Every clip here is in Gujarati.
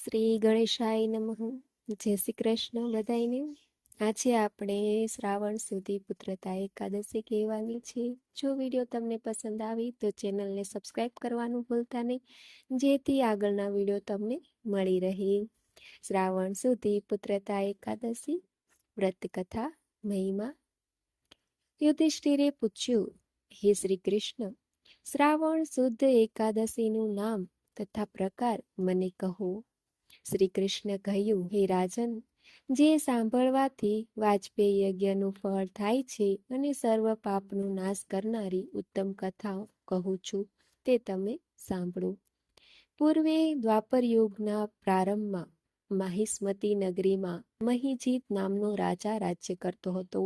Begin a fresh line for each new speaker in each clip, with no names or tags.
શ્રી ગણેશાય નમઃ. જય શ્રી કૃષ્ણ બધાયને. આજે આપણે શ્રાવણ સુધી પુત્રતા એકાદશી કહેવાની છે. જો વિડીયો તમને પસંદ આવી તો ચેનલને સબસ્ક્રાઈબ કરવાનું ભૂલતા નહીં, જેથી આગળના વિડીયો તમને મળી રહે. શ્રાવણ સુધી પુત્રતા એકાદશી વ્રત કથા મહિમા. યુધિષ્ઠિરે પૂછ્યું, હે શ્રી કૃષ્ણ, શ્રાવણ શુદ્ધ એકાદશીનું નામ તથા પ્રકાર મને કહો. શ્રી કૃષ્ણ કહ્યું, હે રાજન, જે સાંભળવાથી વાજપેયી યજ્ઞનું ફળ થાય છે અને સર્વ પાપનો નાશ કરનારી ઉત્તમ કથા કહું છું, તે તમે સાંભળો. પૂર્વે દ્વાપર યુગના પ્રારંભમાં માહિષ્મતી નગરીમાં મહિજીત નામનો રાજા રાજ્ય કરતો હતો.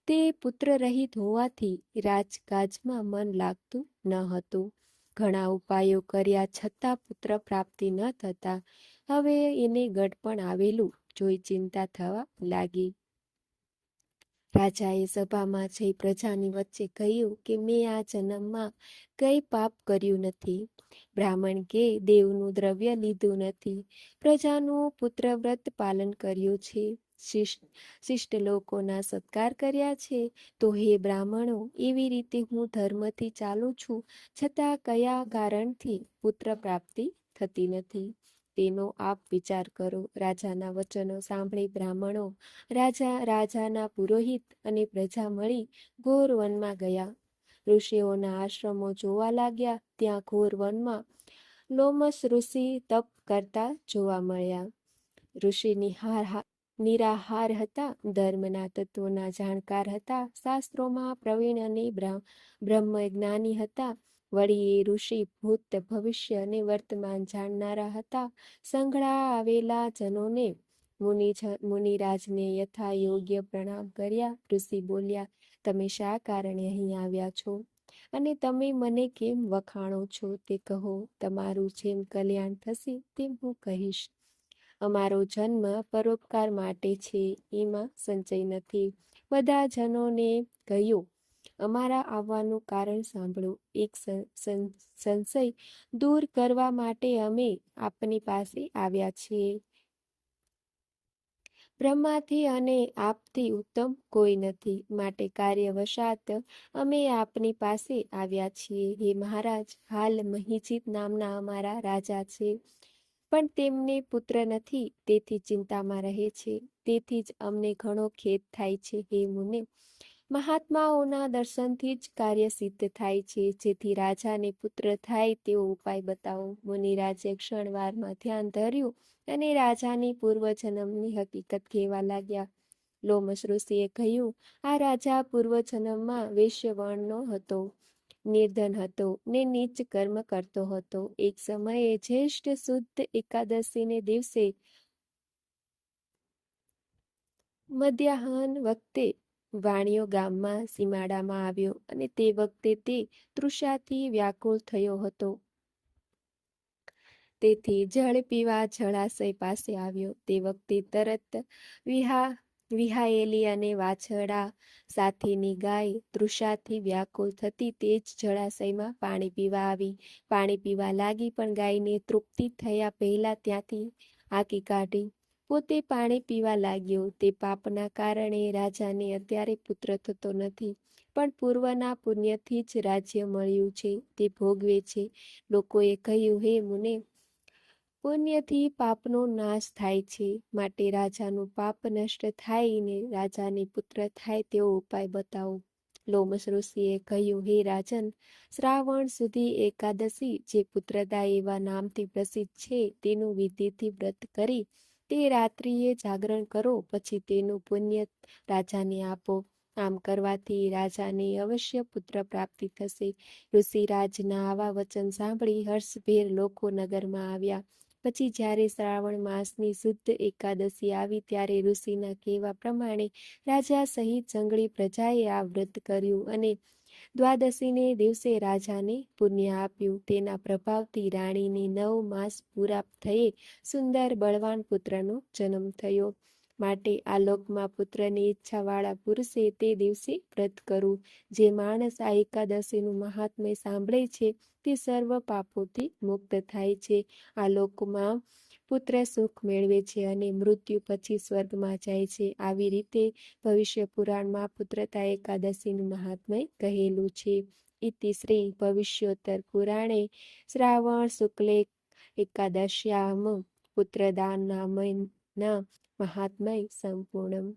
તે પુત્ર રહિત હોવાથી રાજકાજમાં મન લાગતું ન હતું. ઘણા ઉપાયો કર્યા છતાં પુત્ર પ્રાપ્તિ ન થતા હવે એને ગઢપણ આવેલું જોઈ ચિંતા થવા લાગી. રાજાએ સભામાં જઈ પ્રજાની વચ્ચે કહ્યું કે મેં આ જન્મમાં કંઈ પાપ કર્યું નથી. બ્રાહ્મણ કે દેવનું દ્રવ્ય લીધું નથી. પ્રજાનું પુત્રવ્રત પાલન કર્યું છે. શિષ્ટ લોકોના સત્કાર કર્યા છે. તો હે બ્રાહ્મણો, એવી રીતે હું ધર્મથી ચાલું છું, છતાં કયા કારણથી પુત્ર પ્રાપ્તિ થતી નથી, તેનો આપ વિચાર કરો. રાજાના વચનો સાંભળી બ્રાહ્મણો, રાજાના પુરોહિત અને પ્રજા મળી ઘોર વનમાં ગયા. ઋષિઓના આશ્રમો જોવા લાગ્યા. ત્યાં ઘોર વનમાં લોમસ ઋષિ તપ કરતા જોવા મળ્યા. ઋષિ નિરાહાર હતા, ધર્મના તત્વોના જાણકાર હતા, શાસ્ત્રોમાં પ્રવીણ અને બ્રહ્મ જ્ઞાની હતા. વળી એ ઋષિ ભૂત ભવિષ્ય અને વર્તમાન જાણનારા હતા. સંઘળા આવેલા જનોને મુનિરાજને યથા યોગ્ય પ્રણામ કર્યા. ઋષિ બોલ્યા, તમે શા કારણે અહીં આવ્યા છો અને તમે મને કેમ વખાણો છો તે કહો. તમારું જેમ કલ્યાણ થશે તેમ હું કહીશ. અમારો જન્મ પરોપકાર માટે છે, એમાં સંચય નથી. બધા જનોને કહ્યું, અમારા આવવાનું કારણ સાંભળો. એક સંશય દૂર કરવા માટે અમે આપની પાસે આવ્યા છીએ. બ્રહ્માથી અને આપથી ઉત્તમ કોઈ નથી, માટે કાર્યવશાત અમે આપની પાસે આવ્યા છીએ. હે મહારાજ, હાલ મહિજીત નામના અમારા રાજા છે, પણ તેમને પુત્ર નથી, તેથી ચિંતામાં રહે છે. તેથી જ અમને ઘણો ખેદ થાય છે. હે મુને, મહાત્માઓના દર્શનથી જ કાર્ય સિદ્ધ થાય છે. જેથી રાજાને પુત્ર થાય તેવો ઉપાય બતાવો. મુનિરાજે ક્ષણવારમાં ધ્યાન ધર્યું અને રાજાની પૂર્વજન્મની હકીકત કહેવા લાગ્યા. લોમસ ઋષિએ કહ્યું, આ રાજા પૂર્વજન્મમાં વૈશ્ય વર્ણનો હતો, નિર્ધન હતો ને નીચ કર્મ કરતો હતો. એક સમયે જ્યેષ્ઠ શુદ્ધ એકાદશીને દિવસે મધ્યાહન વખતે વાણિયો ગામમાં સીમાડામાં આવ્યો અને તે વખતે તે તૃષાથી વ્યાકુળ થયો હતો. તેથી જળ પીવા જળાશય પાસે આવ્યો. તે વખતે તરત વિહાયેલી અને વાછરડા સાથેની ગાય તૃષાથી વ્યાકુળ થતી તે જ જળાશયમાં પાણી પીવા આવી. પાણી પીવા લાગી, પણ ગાયને તૃપ્તિ થયા પહેલા ત્યાંથી હાંકી કાઢી. પોતે પાણી પીવા લાગ્યો. તે પાપના કારણે રાજાને અત્યારે પુત્ર થતો નથી, પણ પૂર્વના પુણ્યથી જ રાજ્ય મળ્યું છે, તે ભોગવે છે. લોકોએ કહ્યું, હે મુને, પુણ્યથી પાપનો નાશ થાય છે, માટે રાજાનું પાપ નષ્ટ થાય ને રાજાને પુત્ર થાય તેવો ઉપાય બતાવો. લોમસ ઋષિએ કહ્યું, હે રાજન, શ્રાવણ સુધી એકાદશી જે પુત્રદા એવા નામથી પ્રસિદ્ધ છે, તેનું વિધિથી વ્રત કરી તે રાત્રિએ જાગરણ કરો, પછી તેનું પુણ્ય રાજાને આપો. આમ કરવાથી રાજાને અવશ્ય પુત્ર પ્રાપ્તિ થશે. ઋષિરાજના આવા વચન સાંભળી હર્ષભેર લોકો નગરમાં આવ્યા. પછી જ્યારે શ્રાવણ માસની શુદ્ધ એકાદશી આવી ત્યારે ઋષિના કહેવા પ્રમાણે રાજા સહિત સઘળી પ્રજાએ આ વ્રત કર્યું અને દ્વાદશીને દિવસે રાજાને પુણ્ય આપ્યું. તેના પ્રભાવથી રાણીને 9 માસ પૂરા થયે સુંદર બળવાન પુત્રનો જન્મ થયો. માટે આ લોકમાં પુત્રની ઈચ્છાવાળા પુરુષે તે દિવસે વ્રત કરવું. જે માણસ આ એકાદશીનું મહાત્મ્ય સાંભળે છે તે સર્વ પાપોથી મુક્ત થાય છે. આ લોકમાં પુત્ર સુખ મેળવે છે અને મૃત્યુ પછી સ્વર્ગમાં જાય છે. આવી રીતે ભવિષ્ય પુરાણમાં પુત્રતા એકાદશીનું મહાત્મય કહેલું છે. ઇતિ શ્રી ભવિષ્યોત્તર પુરાણે શ્રાવણ શુક્લે એકાદશ્યામ પુત્રદાન નામના મહાત્મય સંપૂર્ણમ.